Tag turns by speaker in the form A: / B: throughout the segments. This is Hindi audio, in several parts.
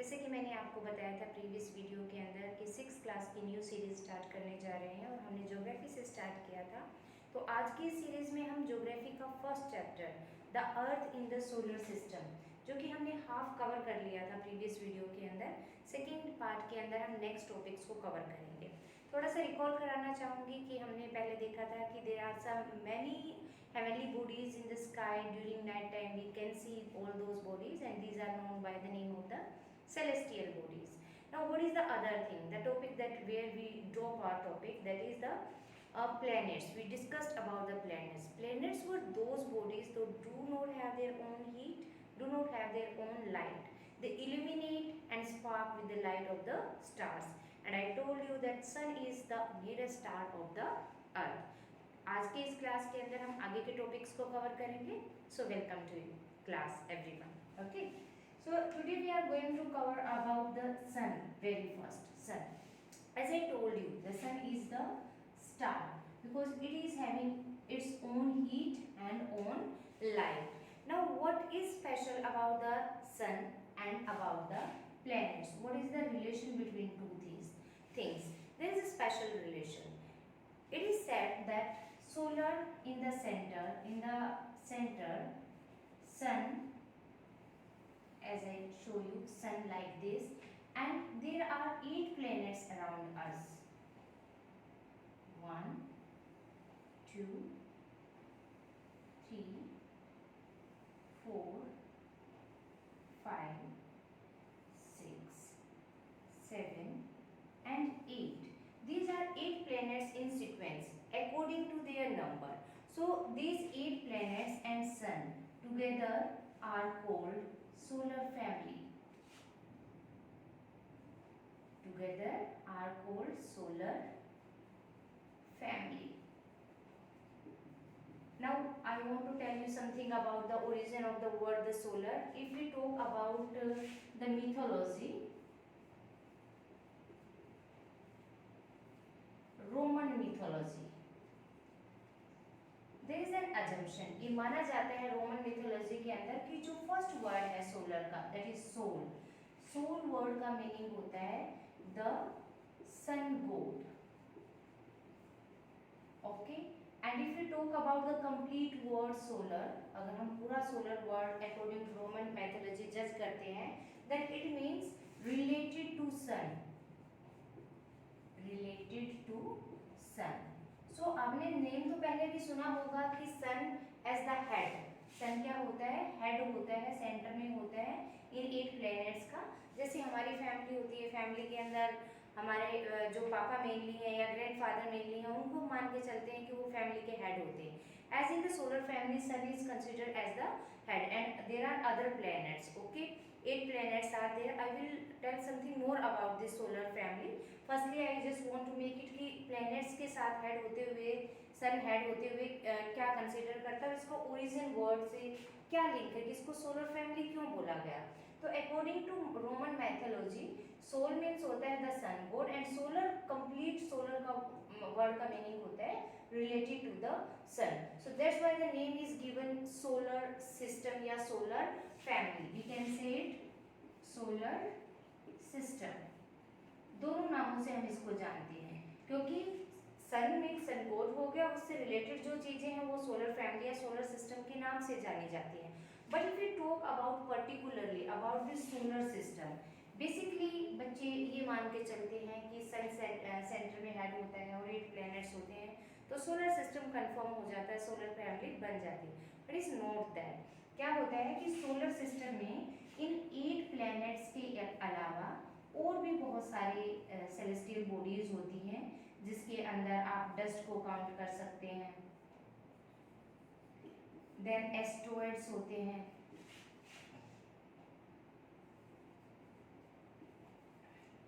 A: जैसे कि मैंने आपको बताया था प्रीवियस वीडियो के अंदर कि 6th क्लास की न्यू सीरीज़ स्टार्ट करने जा रहे हैं और हमने ज्योग्राफी से स्टार्ट किया था। तो आज की सीरीज़ में हम ज्योग्राफी का first chapter the earth in the solar system, जो कि हमने हाफ कवर कर लिया था प्रीवियस वीडियो के अंदर, सेकेंड पार्ट के अंदर हम नेक्स्ट टॉपिक्स को कवर करेंगे। थोड़ा सा रिकॉल कराना चाहूँगी कि हमने पहले देखा था कि there are some many heavenly bodies in the sky during night time. We can see all those bodies and these are known by the name of the celestial bodies. Now what is the other thing, the topic that where we drop our topic, that is the planets. We discussed about the planets. Planets were those bodies that do not have their own heat, do not have their own light. They illuminate and spark with the light of the stars. And I told you that sun is the nearest star of the earth. आज के इस क्लास के अंदर हम आगे के टॉपिक्स को कवर करेंगे. So welcome to class everyone. Okay, so today we are going to cover about the sun. Very first, sun. As I told you, the sun is the star because it is having its own heat and own light. Now what is special about the sun and about the planets? What is the relation between two things? There is a special relation. It is said that solar in the center, sun, as I show you, sun like this, and there are 8 planets around us. 1, 2, 3, 4, 5, 6, 7, and 8. These are 8 planets in sequence according to their number. So these 8 planets and sun together are called solar family. Together are called solar family. Now I want to tell you something about the origin of the word the solar. If we talk about the mythology, Roman mythology, there is an assumption. ये माना जाता है रोमन मिथोलॉजी के अंदर कि जो फर्स्ट वर्ड है सोलर का, that is sol. Sol word का मीनिंग होता है the sun god. Okay, and if you talk about the complete word solar, अगर हम पूरा solar word according to Roman mythology जज करते हैं, then it means related to sun. Related to sun. So आपने नेम तो पहले भी सुना होगा कि sun as the head. Sun क्या होता है? हेड होता है, सेंटर में होता है इन 8 प्लैनेट्स का. जैसे हमारी फैमिली होती है, फैमिली के अंदर हमारे जो पापा मेनली हैं या ग्रैंडफादर मेनली हैं, उनको मान के चलते हैं कि वो फैमिली के हेड होते हैं. As in the solar family, sun is considered as the head and there are other planets. Okay, 8 planets are there. I will tell something more about this solar family. Firstly, I just want to make it कि planets के साथ head होते हुए, sun head होते हुए क्या consider करता है, इसका origin word से क्या link है, कि इसको solar family क्यों बोला गया. तो according to Roman mythology, soul means होता है the sun god and solar, complete solar का word का meaning होता है related to the sun. So that's why the name is given solar system या solar family. We can say it solar system. दोनों नामों से हम इसको जानते हैं क्योंकि सन में सन गॉड हो गया, उससे रिलेटेड जो चीजें हैं वो सोलर फैमिली या सोलर सिस्टम के नाम से जानी जाती हैं. But if you talk about particularly about this solar system, basically बच्चे ये मान के चलते हैं कि सन सेंटर में हेड होता है और 8 प्लैनेट्स होते हैं, तो सोलर सिस्टम कंफर्म हो जाता है, सोलर फैमिली बन जाती है. But is not that. क्या होता है कि सोलर सिस्टम में इन 8 प्लैनेट्स के अलावा और भी बहुत सारी सेलेस्टियल बॉडीज होती हैं, जिसके अंदर आप डस्ट को काउंट कर सकते हैं. देन एस्ट्रॉइड्स होते हैं,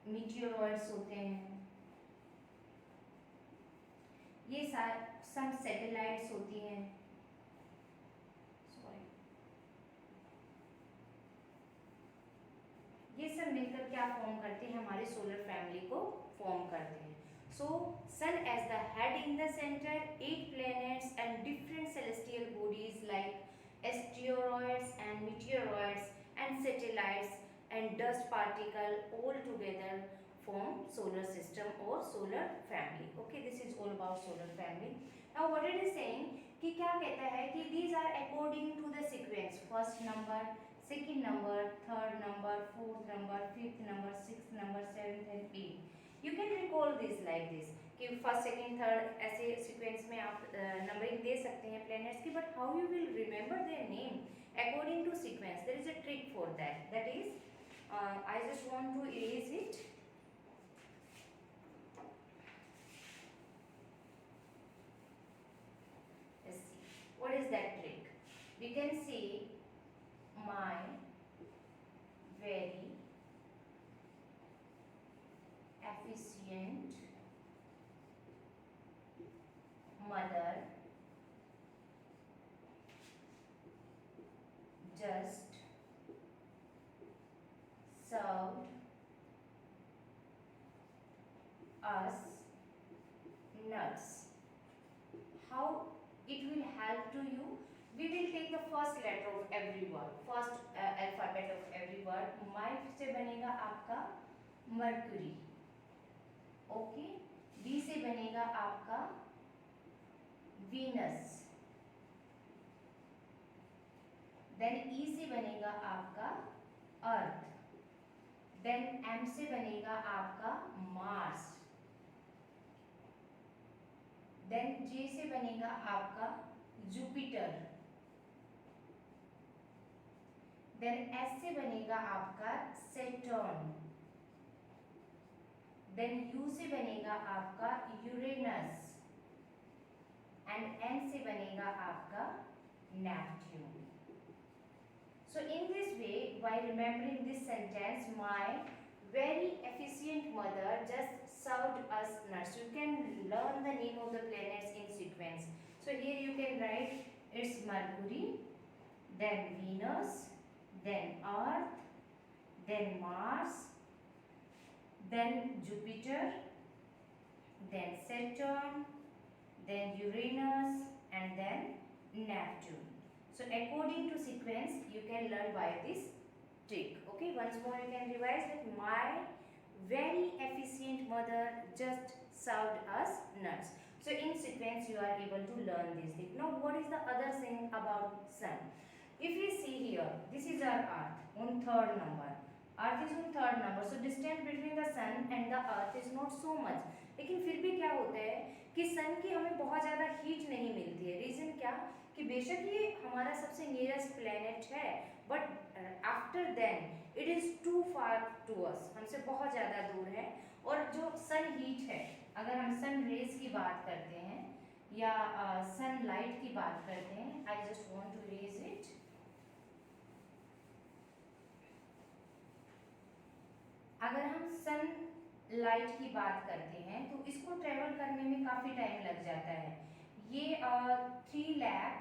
A: मीटियोरॉइड्स होते हैं, ये सब सैटेलाइट्स होती हैं. सॉरी, ये सब मिलकर क्या फॉर्म करते हैं, हमारे सोलर फैमिली को फॉर्म करते हैं. So sun as the head in the center, 8 planets and different celestial bodies like asteroids and meteoroids and satellites and dust particle all together form solar system or solar family. Okay, this is all about solar family. Now what it is saying कि क्या कहता है कि these are according to the sequence, first number, second number, third number, fourth number, fifth number, sixth number, seventh and eighth. You can recall this like this कि फर्स्ट सेकेंड थर्ड ऐसे सीक्वेंस में आप नंबरिंग दे सकते हैं प्लैनेट्स की, but how you will remember their name according to sequence. There is a trick for that. That is I just want to erase it. Let's see what is that trick. We can see my very efficient mother just served us nuts. How it will help to you? We will take the first letter of every word, first alphabet of every word. My से बनेगा आपका मर्क्यूरी. ओके. B से बनेगा आपका वीनस. देन E से बनेगा आपका अर्थ. देन M से बनेगा आपका मार्स. देन J से बनेगा आपका जुपिटर. देन S से बनेगा आपका सैटर्न. देन U से बनेगा आपका यूरेनस. एंड N से बनेगा आपका Neptune. So in this way, by remembering this sentence, my very efficient mother just served us nuts, you can learn the name of the planets in sequence. So here you can write it's Mercury, then Venus, then Earth, then Mars, then Jupiter, then Saturn, then Uranus, and then Neptune. So according to sequence, you can learn by this trick. Okay, once more you can revise that my very efficient mother just served us nuts. So in sequence you are able to learn this thing. Now what is the other thing about sun? If we see here, this is our earth on third number. Earth is on third number, so distance between the sun and the earth is not so much. लेकिन फिर भी क्या होता है कि सन की हमें बहुत ज़्यादा हीट नहीं मिलती है. रीज़न क्या कि बेशक ये हमारा सबसे नियरेस्ट प्लेनेट है, but after then it is too far to us, हमसे बहुत ज़्यादा दूर है. और जो सन हीट है, अगर हम सन रेज की बात करते हैं या सन लाइट की बात करते हैं, I just want to raise it. अगर हम सन लाइट की बात करते हैं तो इसको ट्रेवल करने में काफ़ी टाइम लग जाता है. ये 3 लाख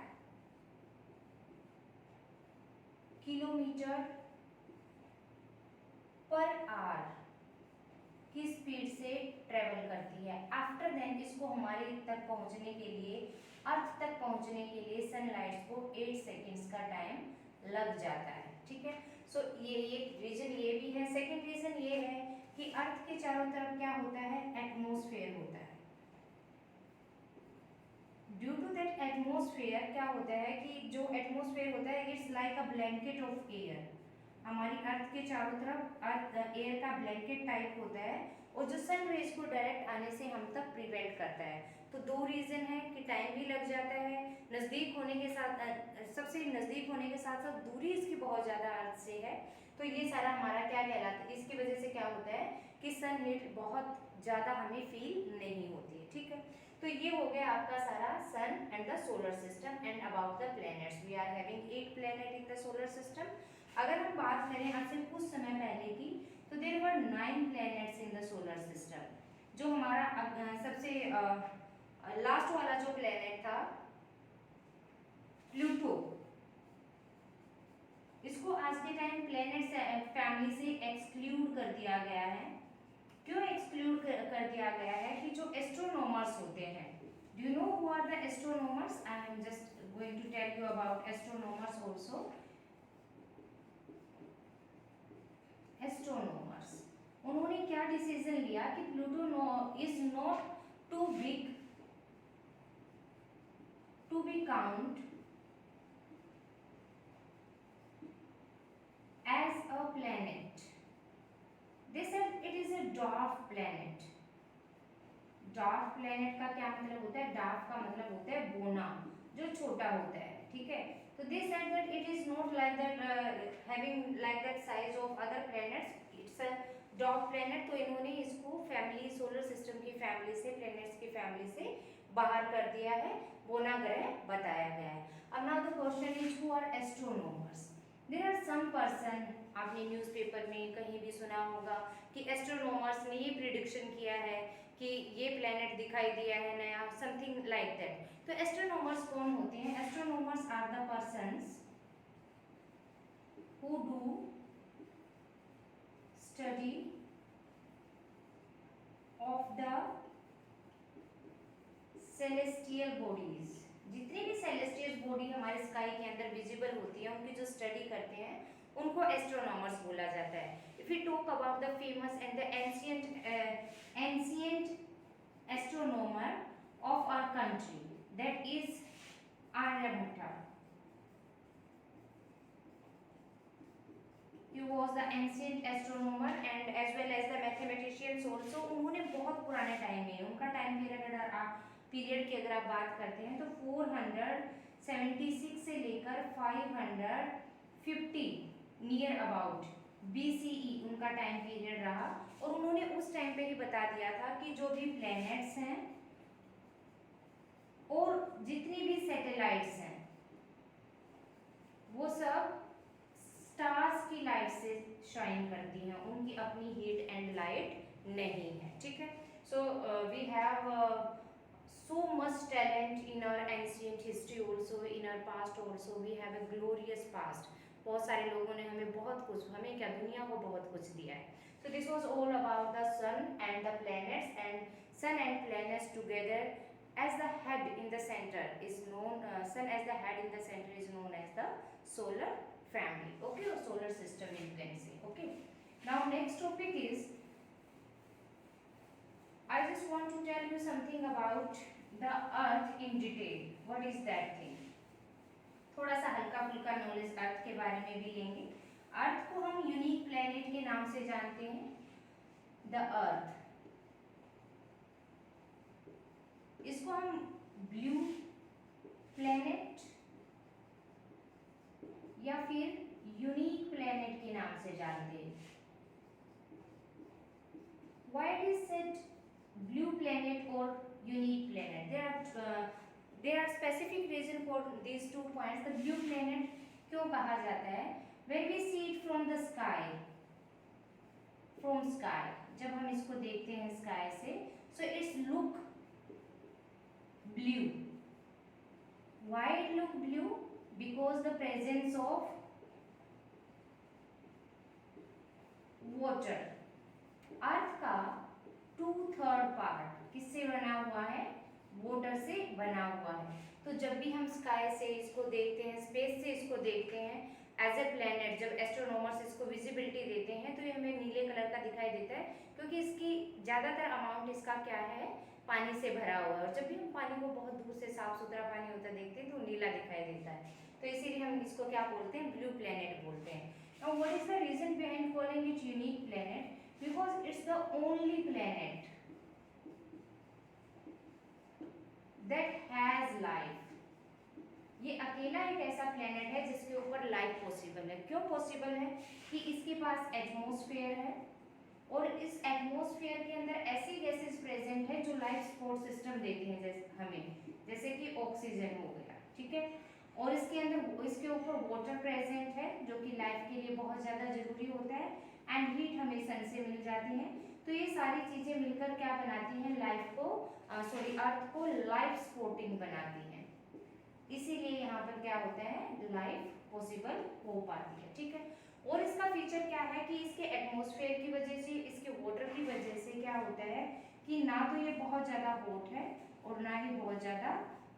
A: किलोमीटर पर आवर की स्पीड से ट्रेवल करती है. आफ्टर देन इसको हमारे तक पहुंचने के लिए, अर्थ तक पहुंचने के लिए सनलाइट को 8 सेकेंड्स का टाइम लग जाता है. ठीक है. सो ये एक रीजन ये भी है. सेकेंड रीजन ये है कि अर्थ के चारों तरफ क्या होता है, एटमॉस्फेयर होता है. ड्यू टू दैट एटमॉस्फेयर क्या होता है कि जो एटमॉस्फेयर होता है it's like a blanket of air. हमारी अर्थ के चारों तरफ अर्थ एयर का ब्लैंकेट टाइप होता है और जो सन रेज को डायरेक्ट आने से हम तक प्रिवेंट करता है. तो 2 रीजन है कि टाइम भी लग जाता है, नज़दीक होने के साथ, सबसे नज़दीक होने के साथ साथ दूरी इसकी बहुत ज़्यादा अर्थ से है. तो ये सारा हमारा क्या कहलाता है, इसकी वजह से क्या होता है कि सन हीट बहुत ज़्यादा हमें फील नहीं होती है. ठीक है. तो ये हो गया आपका सारा sun and the solar system and about the planets. We are having 8 planet in the solar system. अगर हम बात करें आज से कुछ समय पहले की, तो there were 9 planets in the solar system. जो हमारा सबसे लास्ट वाला जो प्लैनेट था प्लूटो, इसको आज के टाइम प्लैनेट फैमिली से एक्सक्लूड कर दिया गया है. क्यों एक्सक्लूड कर दिया गया है कि जो एस्ट्रोनॉमर्स होते हैं, do you know who are the astronomers? I am just going to tell you about astronomers also. Astronomers, उन्होंने क्या डिसीजन लिया कि Pluto is not too big to be count as a planet. They said it is a dwarf planet. Dwarf planet का क्या मतलब होता है? Dwarf का मतलब होता है बोना, जो छोटा होता है, ठीक है? तो they said that it is not like that having like that size of other planets. It's a dwarf planet. तो इन्होंने इसको फैमिली, सोलर सिस्टम की फैमिली से, प्लैनेट्स की फैमिली से बाहर कर दिया है, बोना ग्रह बताया गया है. अब now the question is who are astronomers? There are some person, आपने न्यूज़पेपर में कहीं भी सुना होगा कि एस्ट्रोनॉमर्स ने ये प्रिडिक्शन किया है कि ये प्लेनेट दिखाई दिया है नया, समथिंग लाइक दैट. तो एस्ट्रोनॉमर्स कौन होते हैं? Astronomers are the persons who do study of the celestial bodies. जितनी भी सेलेस्टियल बॉडी हमारे स्काई के अंदर विजिबल होती है, उनकी जो स्टडी करते हैं उनको एस्ट्रोनॉमर्स बोला जाता है. If you talk about the famous and the ancient astronomer of our country, that is Aryabhata. He was the ancient astronomer and as well as the mathematicians also. उन्होंने बहुत पुराने टाइम में, उनका टाइम पीरियड की अगर आप बात करते हैं तो 476 से लेकर 550 नियर अबाउट BCE उनका टाइम पीरियड रहा. और उन्होंने उस टाइम पे ही बता दिया था कि जो भी प्लैनेट्स हैं और जितनी भी सैटेलाइट्स हैं वो सब स्टार्स की लाइट से शाइन करती हैं, उनकी अपनी हीट एंड लाइट नहीं है, ठीक है. So we have so much talent in our ancient history also, in our past also. We have a glorious past. बहुत सारे लोगों ने हमें बहुत कुछ, हमें क्या, दुनिया को बहुत कुछ दिया है. So this was all about the sun and the planets, and sun and planets together as the head in the center is known, sun as the head in the center is known as the solar family, okay, or solar system you can say, okay. Now next topic is, I just want to tell you something about the earth in detail. What is that thing? थोड़ा सा हल्का फुल्का नॉलेज अर्थ के बारे में भी लेंगे. अर्थ को हम यूनिक प्लेनेट के नाम से जानते हैं, द अर्थ. इसको हम ब्लू प्लेनेट या फिर यूनिक प्लेनेट के नाम से जानते हैं. Why it is said blue planet or unique planet? There are specific reason for these 2 points. The blue planet क्यों कहा जाता है? When we see it from the sky, जब हम इसको देखते हैं स्काई से, so it's look blue. Why it look blue? Because the presence of water. अर्थ का 2/3 पार्ट किससे बना हुआ है? वाटर से बना हुआ है. तो जब भी हम स्काई से इसको देखते हैं, स्पेस से इसको देखते हैं एज ए प्लैनेट, जब एस्ट्रोनॉमर्स इसको विजिबिलिटी देते हैं तो ये हमें नीले कलर का दिखाई देता है, क्योंकि इसकी ज़्यादातर अमाउंट इसका क्या है? पानी से भरा हुआ है. और जब भी हम पानी को बहुत दूर से साफ सुथरा पानी होता देखते हैं तो नीला दिखाई देता है. तो इसीलिए हम इसको क्या बोलते हैं? ब्लू प्लैनेट बोलते हैं. Now what is the reason behind calling it unique planet? Because it's the only planet that has life. ये अकेला एक ऐसा प्लेनेट है जिसके ऊपर लाइफ पॉसिबल है. क्यों पॉसिबल है? कि इसके पास एटमॉस्फेयर है और इस एटमॉस्फेयर के अंदर ऐसी गैसेस प्रेजेंट है जो लाइफ सपोर्ट सिस्टम देते हैं, जैसे हमें, जैसे कि ऑक्सीजन हो गया, ठीक है. और इसके अंदर, इसके ऊपर वाटर प्रेजेंट है जो कि लाइफ के लिए बहुत ज़्यादा जरूरी होता है, एंड हीट हमें सन से मिल जाती है. तो ये सारी चीज़ें मिलकर क्या बनाती हैं? लाइफ को, अर्थ को लाइफ सपोर्टिंग बनाती हैं. इसीलिए यहाँ पर क्या होता है? लाइफ पॉसिबल हो पाती है, ठीक है. और इसका फीचर क्या है कि इसके एटमॉस्फेयर की वजह से, इसके वाटर की वजह से क्या होता है कि ना तो ये बहुत ज़्यादा हॉट है और ना ही बहुत ज़्यादा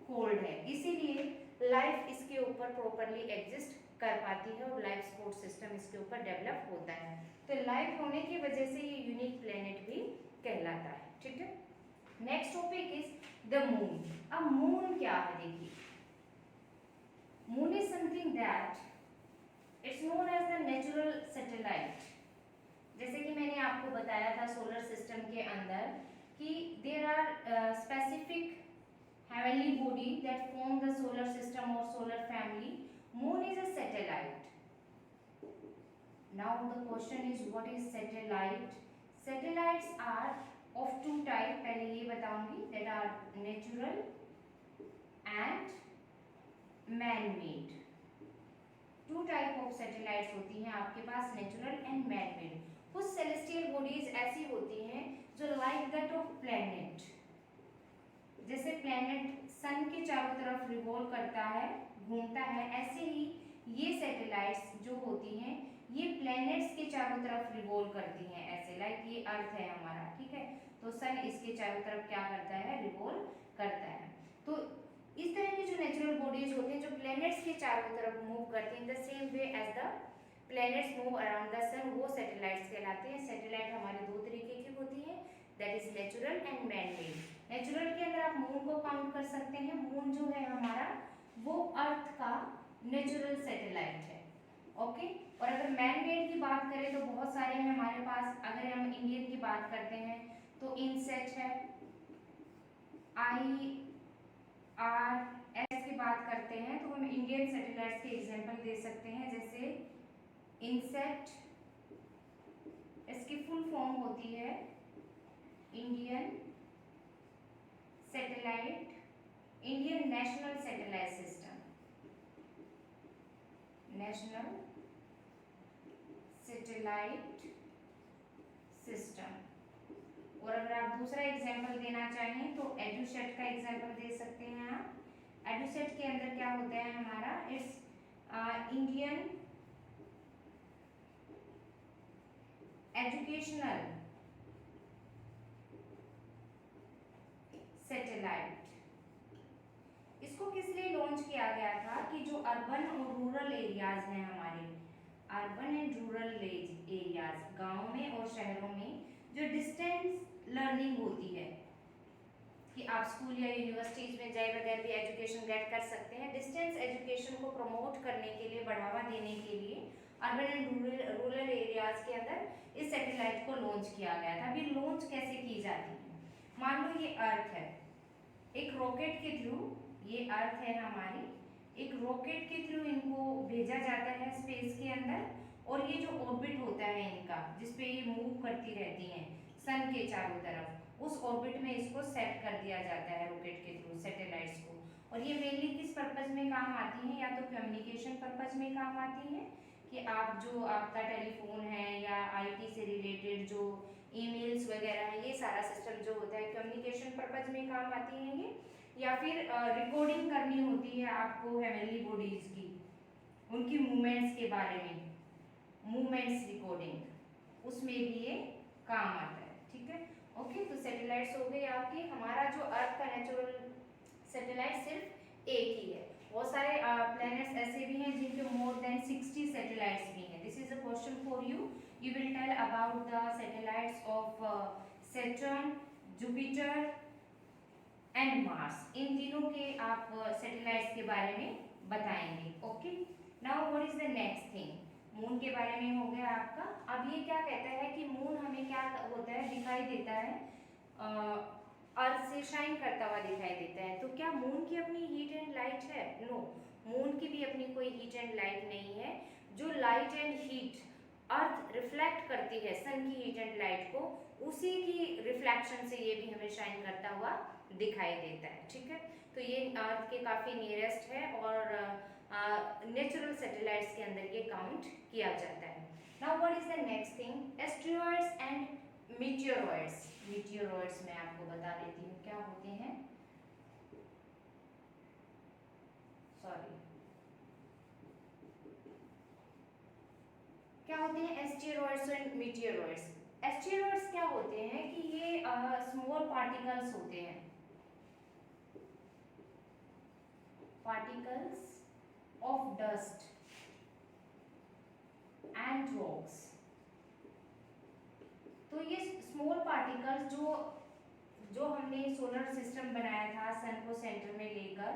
A: कोल्ड है. इसीलिए लाइफ इसके ऊपर प्रॉपरली एग्जिस्ट कर पाती है और लाइफ सपोर्ट सिस्टम इसके ऊपर डेवलप होता है। तो लाइफ होने की वजह से ये यूनिक प्लेनेट भी कहलाता है। ठीक है, next topic is the moon. अब मून क्या है, देखिए moon is something that it's known as the natural satellite. जैसे कि मैंने आपको बताया था सोलर सिस्टम के अंदर कि there are specific heavenly body that form the solar system or solar family. Moon is a satellite. Now the question is, what is satellite? Satellites are of two type, पहले ये बताऊंगी, that are natural and man-made. Two type of satellites होती हैं आपके पास, natural and man-made. कुछ celestial bodies ऐसी होती हैं जो like that of planet, जैसे प्लेनेट सन के चारों तरफ रिवॉल्व करता है, घूमता है, ऐसे ही ये सैटेलाइट्स जो होती हैं ये प्लैनेट्स के चारों तरफ रिवॉल्व करती हैं, ऐसे लाइक ये अर्थ है हमारा, ठीक है, तो सन इसके चारों तरफ क्या करता है, रिवॉल्व करता है। तो इस तरह की जो नेचुरल बॉडीज होती हैं जो प्लैनेट्स के चारों तरफ मूव करती हैं, the same way as the planets move around the sun, वो सैटेलाइट्स कहलाते हैं। सैटेलाइट हमारे दो तरीके की होती है, that is natural and man made. Natural के अंदर आप मून को काउंट कर सकते हैं, मून जो है हमारा वो अर्थ का नेचुरल सैटेलाइट है, ओके। और अगर मैन मेड की बात करें तो बहुत सारे हैं हमारे पास। अगर हम इंडियन की बात करते हैं तो इनसेट है, IRS की बात करते हैं तो हम इंडियन सैटेलाइट्स के एग्जांपल दे सकते हैं, जैसे इनसेट, इसकी फुल फॉर्म होती है Indian satellite, Indian national satellite system, national satellite system. और अगर आप दूसरा एग्जांपल देना चाहें तो एडुसेट का एग्जांपल दे सकते हैं आप। एडुसेट के अंदर क्या होता है हमारा, इट्स इंडियन एजुकेशनल सैटेलाइट। इसको किस लिए लॉन्च किया गया था कि जो अर्बन और रूरल एरियाज हैं हमारे, अर्बन एंड रूरल एरियाज, गांव में और शहरों में जो डिस्टेंस लर्निंग होती है कि आप स्कूल या यूनिवर्सिटीज में जाए बगैर भी एजुकेशन गेट कर सकते हैं, डिस्टेंस एजुकेशन को प्रमोट करने के लिए, बढ़ावा देने के लिए अर्बन एंड रूरल एरियाज के अंदर इस सैटेलाइट को लॉन्च किया गया था। अभी लॉन्च कैसे की जाती है, मान लो ये अर्थ है, एक रॉकेट के थ्रू, ये अर्थ है हमारी, एक रॉकेट के थ्रू इनको भेजा जाता है स्पेस के अंदर, और ये जो ऑर्बिट होता है इनका जिसपे ये मूव करती रहती हैं सन के चारों तरफ, उस ऑर्बिट में इसको सेट कर दिया जाता है रॉकेट के थ्रू सैटेलाइट्स को। और ये मेनली किस पर्पज में काम आती हैं, या तो कम्युनिकेशन पर्पज में काम आती हैं कि आप जो आपका टेलीफोन है या IT से रिलेटेड जो ईमेल्स वगैरह है, ये सारा सिस्टम जो होता है कम्युनिकेशन पर्पज में काम आती हैं ये, या फिर रिकॉर्डिंग करनी होती है आपको हेवनली बॉडीज की, उनकी मूवमेंट्स के बारे में, मूवमेंट्स रिकॉर्डिंग, उसमें भी ये काम आता है, ठीक है, ओके। तो सैटेलाइट्स हो गई आपकी। हमारा जो अर्थ का नेचुरल सैटेलाइट सिर्फ एक ही है, बहुत सारे प्लैनेट्स ऐसे भी हैं जिनके मोर देन 60 सैटेलाइट्स भी हैं। This is a question for you, you will tell about the satellites of Saturn, Jupiter and Mars। इन तीनों के आप सैटेलाइट्स के बारे में बताएंगे, okay. Now what is the next thing, moon के बारे में हो गया आपका। अब ये क्या कहता है कि मून हमें क्या होता है, दिखाई देता है, अर्थ से शाइन करता हुआ दिखाई देता है। तो क्या मून की अपनी हीट एंड लाइट है? नो, मून की भी अपनी कोई हीट एंड लाइट नहीं है। जो light and heat earth reflect करती है सन की हीट एंड लाइट को, उसी की रिफ्लेक्शन से ये भी हमें शाइन करता हुआ दिखाई देता है, ठीक है। तो ये अर्थ के काफ़ी नियरेस्ट है और नेचुरल सैटेलाइट्स के अंदर ये काउंट किया जाता है। Now what is the next thing, asteroids and meteoroids. Meteoroids मैं आपको बता देती हूँ क्या होते हैं, सॉरी, क्या होते हैं एस्टेरॉइड्स एंड मीटियोरॉइड्स। एस्टेरॉइड्स क्या होते हैं कि ये स्मॉल पार्टिकल्स होते हैं, particles of dust, and rocks. तो ये स्मॉल पार्टिकल्स जो हमने सोलर सिस्टम बनाया था सन को सेंटर में लेकर,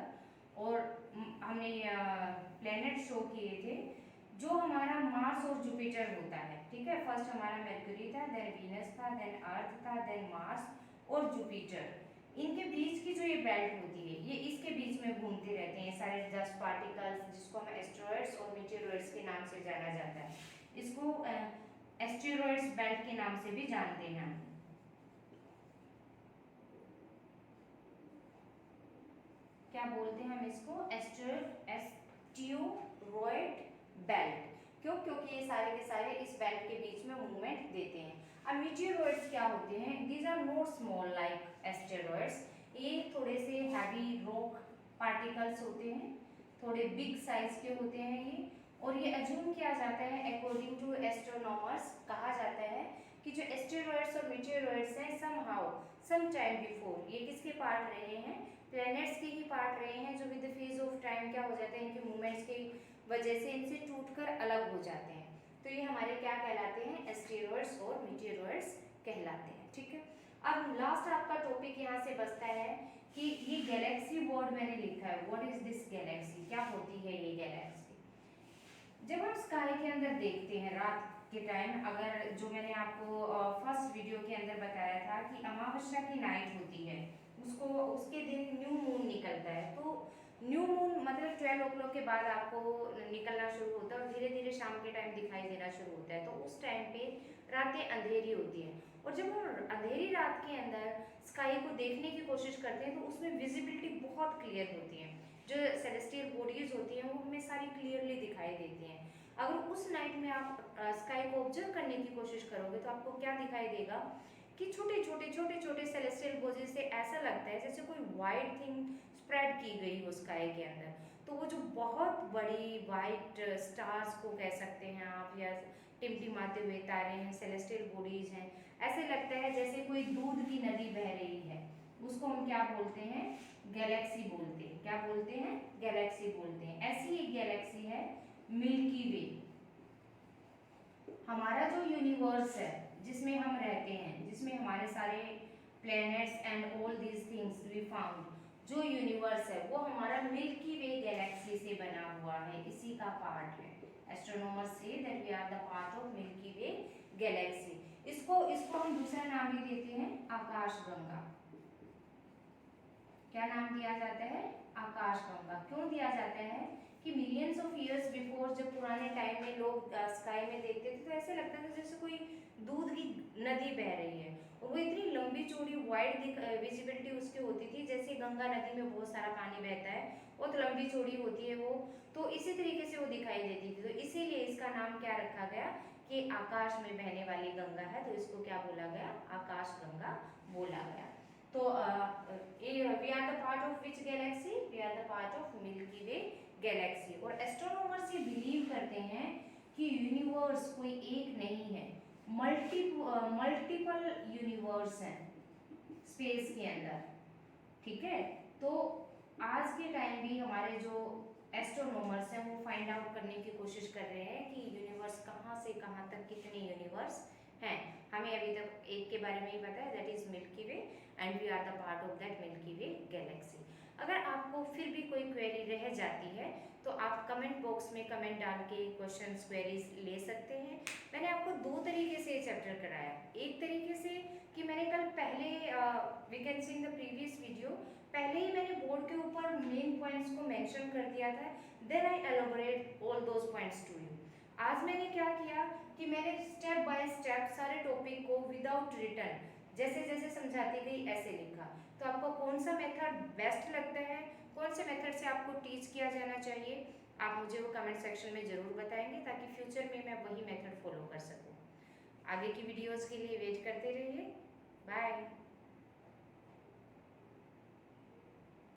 A: और हमने प्लेनेट शो किए थे, जो हमारा मार्स और जुपिटर होता है, ठीक है। फर्स्ट हमारा मरकरी था, देन वीनस था, देन अर्थ था, देन मार्स और जुपिटर। इनके बीच की जो ये बेल्ट होती है, ये इसके बीच में घूमते रहते हैं सारे डस्ट पार्टिकल्स, जिसको हम एस्टेरॉइड्स और मीटेरॉइड्स के नाम से जाना जाता है। इसको एस्टेरॉइड्स बेल्ट के नाम से भी जानते हैं हम। क्या बोलते हैं हम इसको? Asteroid belt. क्यों? क्योंकि ये सारे के सारे इस बेल्ट के बीच में मूवमेंट देते हैं। अब मीटेरॉइड्स क्या होते हैं? These are not small like asteroids. ये थोड़े से हैवी रॉक पार्टिकल्स होते हैं, थोड़े बिग साइज के होते हैं ये। और ये अज्यूम किया जाता है, अकॉर्डिंग टू एस्ट्रोनॉमर्स कहा जाता है कि जो एस्टेरॉइड्स और मीटेरॉइड्स हैं, सम टाइम बिफोर ये किसके पार्ट रहे हैं? प्लैनेट्स के ही पार्ट रहे हैं, जो with the phase of time क्या हो जाते हैं, इनके मूवमेंट्स की वजह से इनसे टूटकर अलग हो जाते हैं। तो ये हमारे क्या कहलाते हैं? एस्टेरॉइड्स और मीटेरॉइड्स कहलाते हैं, ठीक है। अब लास्ट आपका टॉपिक यहाँ से बचता है कि ये गैलेक्सी वर्ड मैंने लिखा है, व्हाट इज दिस गैलेक्सी? क्या होती है ये गैलेक्सी? जब हम स्काई के अंदर देखते हैं रात के टाइम, अगर जो मैंने आपको फर्स्ट वीडियो के अंदर बताया था कि अमावस्या की नाइट होती है, उसके दिन न्यू मून निकलता है। तो न्यू मून मतलब 12 o'clock के बाद आपको निकलना शुरू होता है और धीरे धीरे शाम के टाइम दिखाई देना शुरू होता है। तो उस टाइम पे रातें अंधेरी होती हैं, और जब हम अंधेरी रात के अंदर स्काई को देखने की कोशिश करते हैं तो उसमें विजिबिलिटी बहुत क्लियर होती है। जो सेलेस्टियल बॉडीज होती हैं वो हमें सारी क्लियरली दिखाई देती हैं। अगर उस नाइट में आप स्काई को ऑब्जर्व करने की कोशिश करोगे तो आपको क्या दिखाई देगा कि छोटे छोटे सेलेस्टियल बॉडीज से ऐसा लगता है जैसे कोई वाइट थिंग स्प्रेड की गई हो स्काई के अंदर। तो वो जो बहुत बड़ी वाइट स्टार्स को कह सकते हैं आप, या टिमटिमाते हुए तारे हैं, सेलेस्टियल बॉडीज हैं, ऐसे लगता है जैसे कोई दूध की नदी बह रही है। उसको हम क्या बोलते हैं? गैलेक्सी बोलते हैं। क्या बोलते हैं? गैलेक्सी बोलते हैं। ऐसी एक गैलेक्सी है मिल्की वे। हमारा जो यूनिवर्स है जिसमें हम रहते हैं, जिसमें हमारे सारे planets and all these things we found, जो यूनिवर्स है वो हमारा मिल्की वे गैलेक्सी से बना हुआ है, इसी का पार्ट है। एस्ट्रोनॉमर्स से that we are the part of Milky Way galaxy. इसको हम दूसरा नाम भी देते हैं आकाशगंगा। क्या नाम दिया जाता है? आकाशगंगा। क्यों दिया जाता है कि मिलियंस ऑफ ईयर्स बिफोर, जब पुराने टाइम में लोग स्काई में देखते थे तो ऐसे लगता था जैसे कोई दूध की नदी बह रही है, और वो इतनी लंबी चौड़ी वाइड विजिबिलिटी उसकी होती थी, जैसे गंगा नदी में बहुत सारा पानी बहता है, बहुत लंबी चौड़ी होती है वो, तो इसी तरीके से वो दिखाई देती थी। तो इसीलिए इसका नाम क्या रखा गया कि आकाश में बहने वाली गंगा है, तो इसको क्या बोला गया? आकाशगंगा बोला गया। तो we are the part of which galaxy? We are the part of Milky Way galaxy. और एस्ट्रोनॉमर्स ये बिलीव करते हैं कि यूनिवर्स कोई एक नहीं है, मल्टीपल यूनिवर्स हैं स्पेस के अंदर, ठीक है। तो आज के टाइम भी हमारे जो एस्ट्रोनॉमर्स हैं वो फाइंड आउट करने की कोशिश कर रहे हैं कि यूनिवर्स कहाँ से कहाँ तक कितने यूनिवर्स हैं। हमें अभी तक एक के बारे में ही पता है, that is Milky Way, and we are the part of that Milky Way galaxy. अगर आपको फिर भी कोई क्वेरी रह जाती है तो आप कमेंट बॉक्स में कमेंट डाल के क्वेश्चंस क्वेरीज ले सकते हैं। मैंने आपको दो तरीके से ये चैप्टर कराया। एक तरीके से कि मैंने कल पहले we can see in the previous video, पहले ही मैंने बोर्ड के ऊपर मेन पॉइंट्स को मेंशन कर दिया था, then I elaborate all those points to you. आज मैंने क्या किया कि मैंने स्टेप बाय स्टेप सारे टॉपिक को विदाउट रिटन जैसे जैसे समझाती गई ऐसे लिखा। तो आपको कौन सा मेथड बेस्ट लगता है, कौन से मेथड से आपको टीच किया जाना चाहिए, आप मुझे वो कमेंट सेक्शन में ज़रूर बताएंगे, ताकि फ्यूचर में मैं वही मेथड फॉलो कर सकूँ। आगे की वीडियोज़ के लिए वेट करते रहिए। बाय।